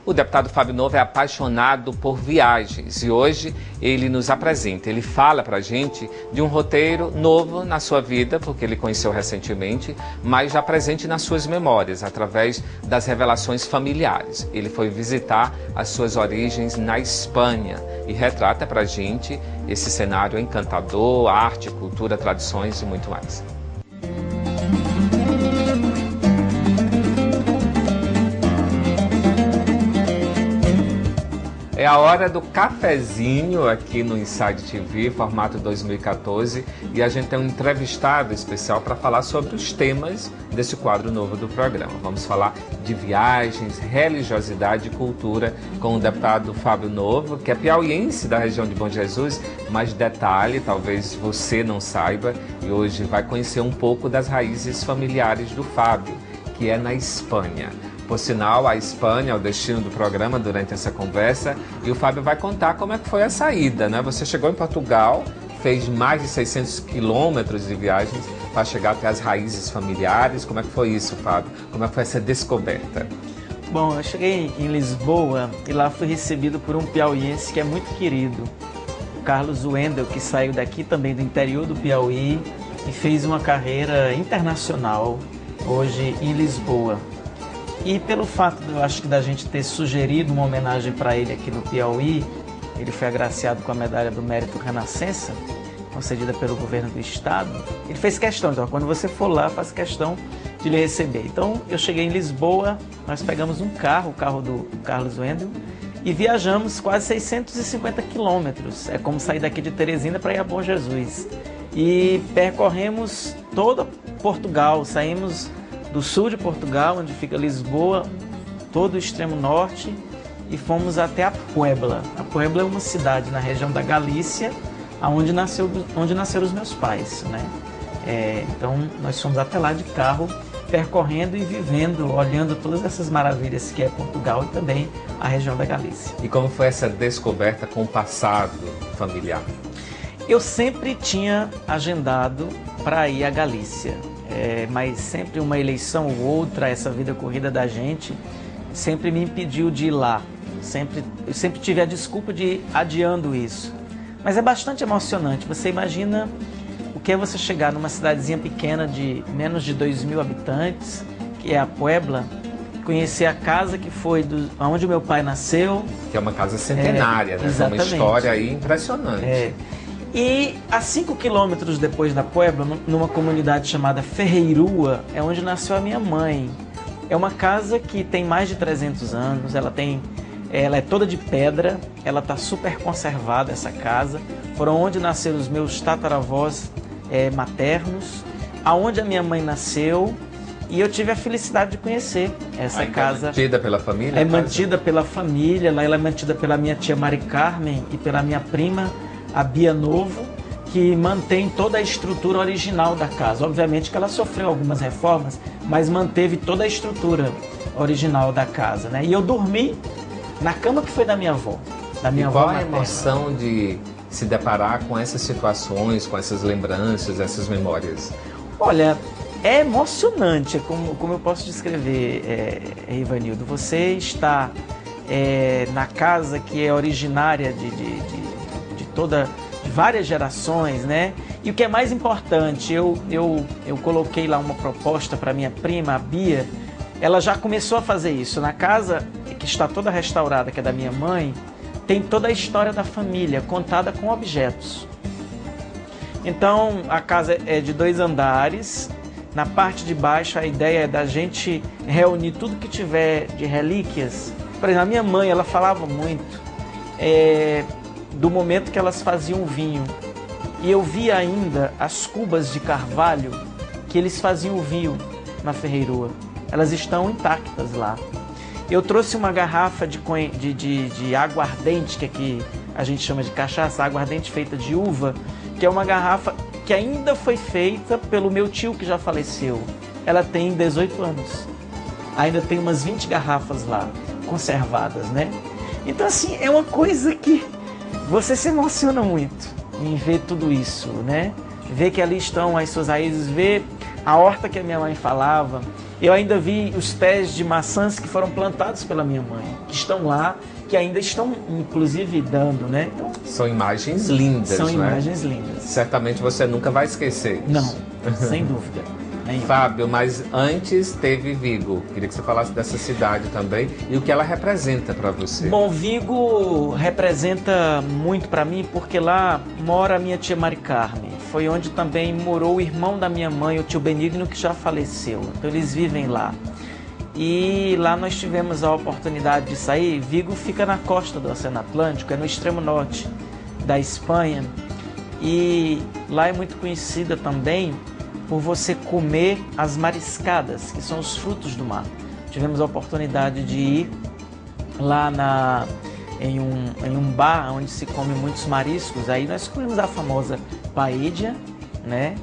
O deputado Fábio Novo é apaixonado por viagens e hoje ele nos apresenta, ele fala pra gente de um roteiro novo na sua vida, porque ele conheceu recentemente, mas já presente nas suas memórias, através das revelações familiares. Ele foi visitar as suas origens na Espanha e retrata pra gente esse cenário encantador, arte, cultura, tradições e muito mais. É a hora do cafezinho aqui no Inside TV, formato 2014, e a gente tem um entrevistado especial para falar sobre os temas desse quadro novo do programa. Vamos falar de viagens, religiosidade e cultura com o deputado Fábio Novo, que é piauiense da região de Bom Jesus, mas detalhe, talvez você não saiba, e hoje vai conhecer um pouco das raízes familiares do Fábio, que é na Espanha. Por sinal, a Espanha é o destino do programa durante essa conversa e o Fábio vai contar como é que foi a saída, né? Você chegou em Portugal, fez mais de 600 quilômetros de viagens para chegar até as raízes familiares. Como é que foi isso, Fábio? Como é que foi essa descoberta? Bom, eu cheguei em Lisboa e lá fui recebido por um piauiense que é muito querido, o Carlos Wendel, que saiu daqui também do interior do Piauí e fez uma carreira internacional hoje em Lisboa. E pelo fato, eu acho que da gente ter sugerido uma homenagem para ele aqui no Piauí, ele foi agraciado com a medalha do Mérito Renascença, concedida pelo governo do estado. Ele fez questão, então quando você for lá, faz questão de lhe receber. Então eu cheguei em Lisboa, nós pegamos um carro, o carro do Carlos Wendel, e viajamos quase 650 quilômetros. É como sair daqui de Teresina para ir a Bom Jesus. E percorremos todo Portugal, saímos do sul de Portugal, onde fica Lisboa, todo o extremo norte, e fomos até a Puebla. A Puebla é uma cidade na região da Galícia, onde nasceram os meus pais, né? Então nós fomos até lá de carro, percorrendo e vivendo, olhando todas essas maravilhas que é Portugal e também a região da Galícia. E como foi essa descoberta com o passado familiar? Eu sempre tinha agendado para ir à Galícia. Mas sempre uma eleição ou outra, essa vida corrida da gente, sempre me impediu de ir lá. Eu sempre tive a desculpa de ir adiando isso. Mas é bastante emocionante. Você imagina o que é você chegar numa cidadezinha pequena de menos de 2.000 habitantes, que é a Puebla, conhecer a casa que foi onde o meu pai nasceu. Que é uma casa centenária, né? É uma história aí impressionante. E a 5 quilômetros depois da Puebla, numa comunidade chamada Ferreirua, é onde nasceu a minha mãe. É uma casa que tem mais de 300 anos, ela é toda de pedra, ela está super conservada, essa casa. Foram onde nasceram os meus tataravós maternos, aonde a minha mãe nasceu, e eu tive a felicidade de conhecer essa casa. É mantida pela família? É mantida pela família, ela é mantida pela minha tia Mari Carmen e pela minha prima, a Bia Novo, que mantém toda a estrutura original da casa. Obviamente que ela sofreu algumas reformas, mas manteve toda a estrutura original da casa, né? E eu dormi na cama que foi da minha avó, qual a emoção de se deparar com essas situações, com essas lembranças, essas memórias? Olha, é emocionante, como eu posso descrever, Ivanildo. Você está na casa que é originária de várias gerações, né? E o que é mais importante, eu coloquei lá uma proposta para minha prima, a Bia. Ela já começou a fazer isso. Na casa que está toda restaurada, que é da minha mãe, tem toda a história da família, contada com objetos. Então, a casa é de 2 andares. Na parte de baixo, a ideia é da gente reunir tudo que tiver de relíquias. Por exemplo, a minha mãe, ela falava muito do momento que elas faziam vinho. E eu vi ainda as cubas de carvalho que eles faziam o vinho na Ferreirua. Elas estão intactas lá. Eu trouxe uma garrafa de aguardente, que aqui a gente chama de cachaça, aguardente feita de uva, que é uma garrafa que ainda foi feita pelo meu tio que já faleceu. Ela tem 18 anos. Ainda tem umas 20 garrafas lá, conservadas, né? Então, assim, é uma coisa que você se emociona muito em ver tudo isso, né? Ver que ali estão as suas raízes, ver a horta que a minha mãe falava. Eu ainda vi os pés de maçãs que foram plantados pela minha mãe, que estão lá, que ainda estão, inclusive, dando, né? Então, são imagens lindas, são né? imagens lindas. Certamente você nunca vai esquecer isso. Não, sem dúvida. Fábio, mas antes teve Vigo. Queria que você falasse dessa cidade também e o que ela representa para você. Bom, Vigo representa muito para mim porque lá mora a minha tia Mari Carme. Foi onde também morou o irmão da minha mãe, o tio Benigno, que já faleceu. Então eles vivem lá. E lá nós tivemos a oportunidade de sair. Vigo fica na costa do Oceano Atlântico, é no extremo norte da Espanha. E lá é muito conhecida também por você comer as mariscadas, que são os frutos do mar. Tivemos a oportunidade de ir lá em um bar onde se come muitos mariscos. Aí nós comemos a famosa paella, né,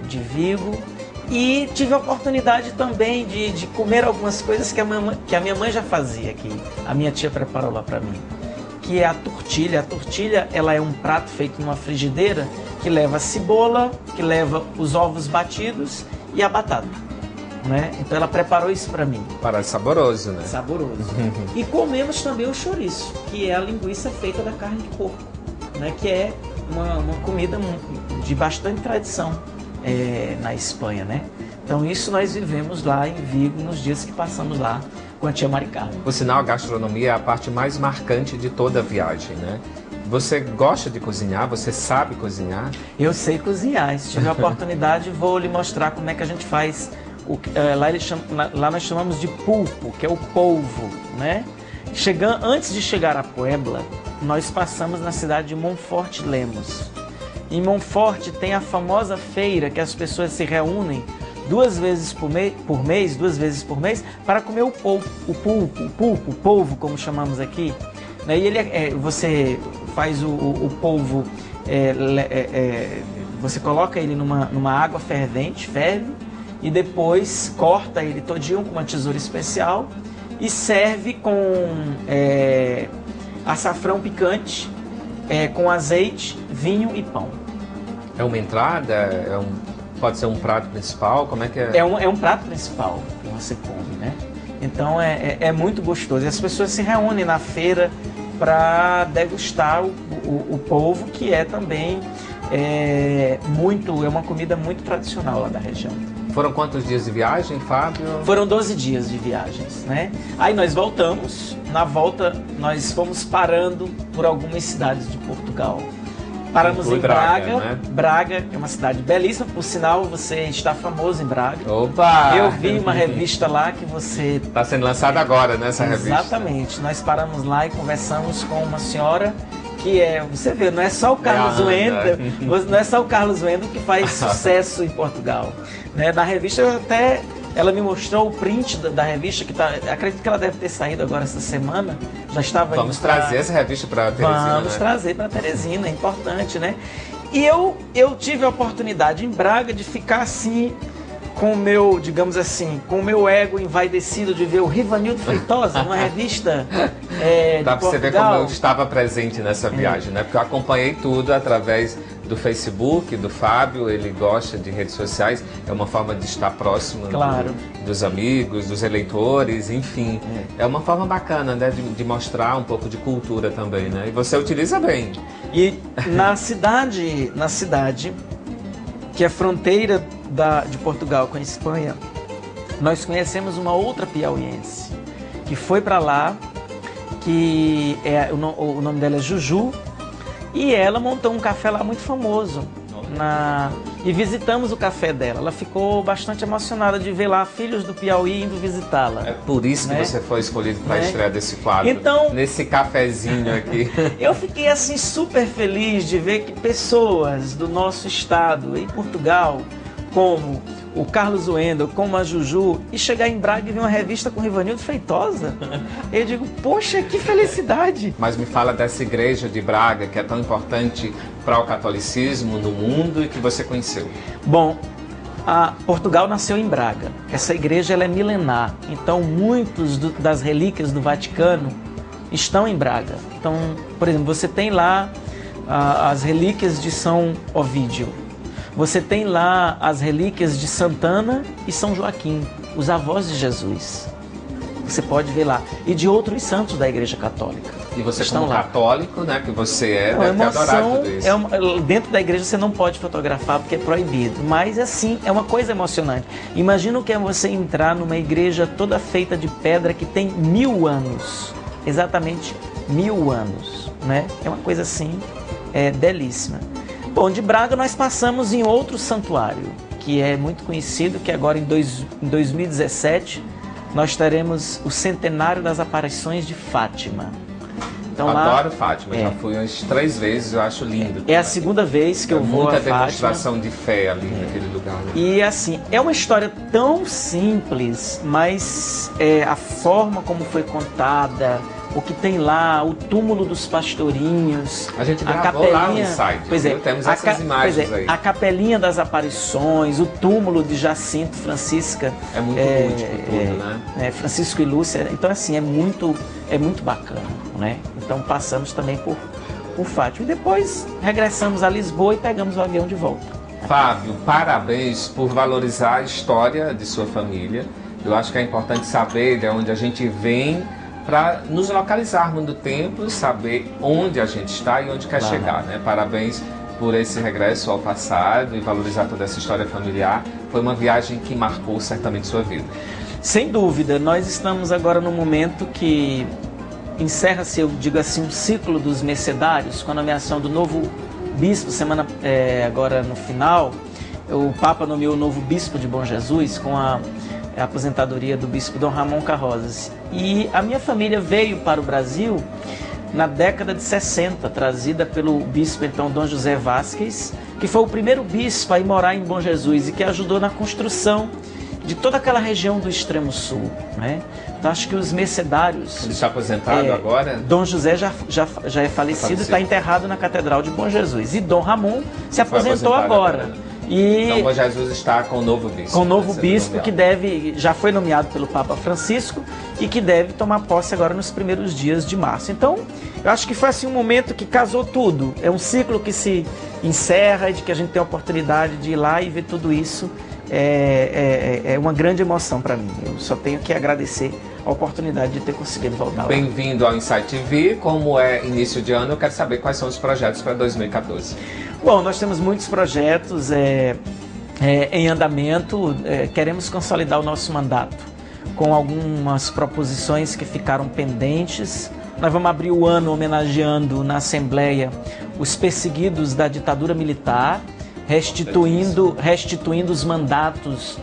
de Vigo. E tive a oportunidade também de comer algumas coisas que a minha mãe já fazia, que a minha tia preparou lá para mim, que é a tortilha. A tortilha, ela é um prato feito numa frigideira que leva a cebola, que leva os ovos batidos e a batata, né? Então ela preparou isso para mim. Parece saboroso, né? Saboroso. E comemos também o chouriço, que é a linguiça feita da carne de porco, né? Que é uma comida de bastante tradição na Espanha, né? Então isso nós vivemos lá em Vigo nos dias que passamos lá com a tia Mari Carme. Por sinal, a gastronomia é a parte mais marcante de toda a viagem, né? Você gosta de cozinhar? Você sabe cozinhar? Eu sei cozinhar. Se tiver a oportunidade, vou lhe mostrar como é que a gente faz. Lá nós chamamos de pulpo, que é o polvo, né? Antes de chegar a Puebla, nós passamos na cidade de Monforte Lemos. Em Monforte tem a famosa feira que as pessoas se reúnem duas vezes por mês, para comer o polvo, como chamamos aqui. E ele você faz o polvo, você coloca ele numa água fervente, ferve, e depois corta ele todinho com uma tesoura especial e serve com açafrão picante, com azeite, vinho e pão. É uma entrada? Pode ser um prato principal? Como é que é? É um prato principal que você come, né? Então é muito gostoso. E as pessoas se reúnem na feira para degustar o polvo, que é também uma comida muito tradicional lá da região. Foram quantos dias de viagem, Fábio? Foram 12 dias de viagens, né? Aí nós voltamos. Na volta nós fomos parando por algumas cidades de Portugal. Paramos em Braga, né? Braga é uma cidade belíssima, por sinal você está famoso em Braga. Opa! Eu vi uma revista lá que você... Está sendo lançada agora, né, essa revista? Exatamente. Nós paramos lá e conversamos com uma senhora que você vê, não é só o Carlos Wendel, não é só o Carlos Wendel que faz sucesso em Portugal. Né? Na revista ela me mostrou o print da revista, acredito que ela deve ter saído agora essa semana. Já estava. Vamos trazer essa revista para a Teresina. Vamos trazer para a Teresina, é importante, né? E eu tive a oportunidade em Braga de ficar assim, com o meu, digamos assim, com o meu ego envaidecido de ver o Rivanildo Feitosa numa revista Dá de para você ver como eu estava presente nessa viagem, né? Porque eu acompanhei tudo através do Facebook, do Fábio, ele gosta de redes sociais, é uma forma de estar próximo dos amigos, dos eleitores, enfim. É uma forma bacana, né, de mostrar um pouco de cultura também, né? E você utiliza bem. E na cidade que é fronteira de Portugal com a Espanha, nós conhecemos uma outra piauiense que foi para lá, que o nome dela é Juju, e ela montou um café lá muito famoso. E visitamos o café dela. Ela ficou bastante emocionada de ver lá filhos do Piauí indo visitá-la. É por isso que você foi escolhido para a estreia desse quadro, então, nesse cafezinho aqui. Eu fiquei assim super feliz de ver que pessoas do nosso estado, em Portugal, como o Carlos Wendel, como a Juju, e chegar em Braga e ver uma revista com o Rivanildo Feitosa. Eu digo, poxa, que felicidade! Mas me fala dessa igreja de Braga, que é tão importante para o catolicismo no mundo e que você conheceu. Bom, Portugal nasceu em Braga. Essa igreja ela é milenar, então muitas das relíquias do Vaticano estão em Braga. Então, por exemplo, você tem lá as relíquias de São Ovídio. Você tem lá as relíquias de Santana e São Joaquim, os avós de Jesus. Você pode ver lá. E de outros santos da Igreja Católica. E você estão como lá. católico, né, que você é, Não, deve ter adorado tudo isso. Dentro da igreja você não pode fotografar porque é proibido. Mas assim, é uma coisa emocionante. Imagina o que é você entrar numa igreja toda feita de pedra que tem 1000 anos. Exatamente 1000 anos. Né? É uma coisa assim, belíssima. Bom, de Braga nós passamos em outro santuário, que é muito conhecido, que agora em 2017... nós teremos o centenário das aparições de Fátima. Então, adoro Fátima, já fui umas 3 vezes, eu acho lindo. É a segunda vez que eu vou a Fátima. Muita demonstração de fé ali naquele lugar. Né? E assim, é uma história tão simples, mas a forma como foi contada, o que tem lá, o túmulo dos pastorinhos, a gente a gravou capelinha, lá no site, pois é, temos essas imagens aí. A capelinha das aparições, o túmulo de Jacinto, Francisca. É muito lúdico tudo, né? Francisco e Lúcia. Então assim, é muito bacana, né? Então passamos também por Fátima. E depois regressamos a Lisboa e pegamos o avião de volta. Fábio, parabéns por valorizar a história de sua família. Eu acho que é importante saber de onde a gente vem, para nos localizarmos no tempo, saber onde a gente está e onde quer chegar, né? Parabéns por esse regresso ao passado e valorizar toda essa história familiar. Foi uma viagem que marcou certamente sua vida. Sem dúvida, nós estamos agora no momento que encerra-se, eu digo assim, um ciclo dos mercedários, com a nomeação do novo bispo, agora no final, o Papa nomeou o novo bispo de Bom Jesus, com a aposentadoria do bispo Dom Ramon Carrozas. E a minha família veio para o Brasil na década de 60, trazida pelo bispo então Dom José Vasquez, que foi o primeiro bispo a ir morar em Bom Jesus e que ajudou na construção de toda aquela região do extremo sul, né? Então acho que os mercedários... Ele está aposentado agora? Dom José já é falecido e está enterrado na Catedral de Bom Jesus. E Dom Ramon se aposentou agora. Então Bom Jesus está com o novo bispo. Com o novo bispo que já foi nomeado pelo Papa Francisco e que deve tomar posse agora nos primeiros dias de março. Então, eu acho que foi assim um momento que casou tudo. É um ciclo que se encerra e de que a gente tem a oportunidade de ir lá e ver tudo isso. É uma grande emoção para mim. Eu só tenho que agradecer a oportunidade de ter conseguido voltar lá. Bem-vindo ao Insight TV. Como é início de ano, eu quero saber quais são os projetos para 2014. Bom, nós temos muitos projetos em andamento. Queremos consolidar o nosso mandato com algumas proposições que ficaram pendentes. Nós vamos abrir o ano homenageando na Assembleia os perseguidos da ditadura militar, restituindo os mandatos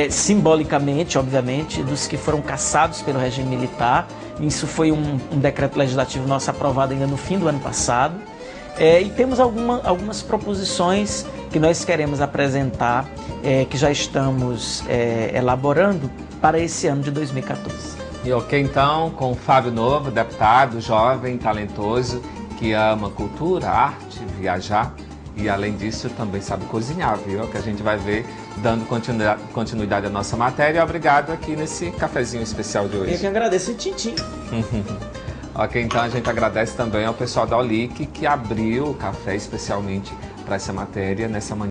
simbolicamente, obviamente, dos que foram cassados pelo regime militar. Isso foi um decreto legislativo nosso aprovado ainda no fim do ano passado. E temos algumas proposições que nós queremos apresentar, que já estamos elaborando para esse ano de 2014. E ok, então, com o Fábio Novo, deputado, jovem, talentoso, que ama cultura, arte, viajar e, além disso, também sabe cozinhar, viu? Que a gente vai ver dando continuidade à nossa matéria. Obrigado aqui nesse cafezinho especial de hoje. Eu que agradeço o Tintim. Ok, então a gente agradece também ao pessoal da Olic que abriu o café especialmente para essa matéria nessa manhã.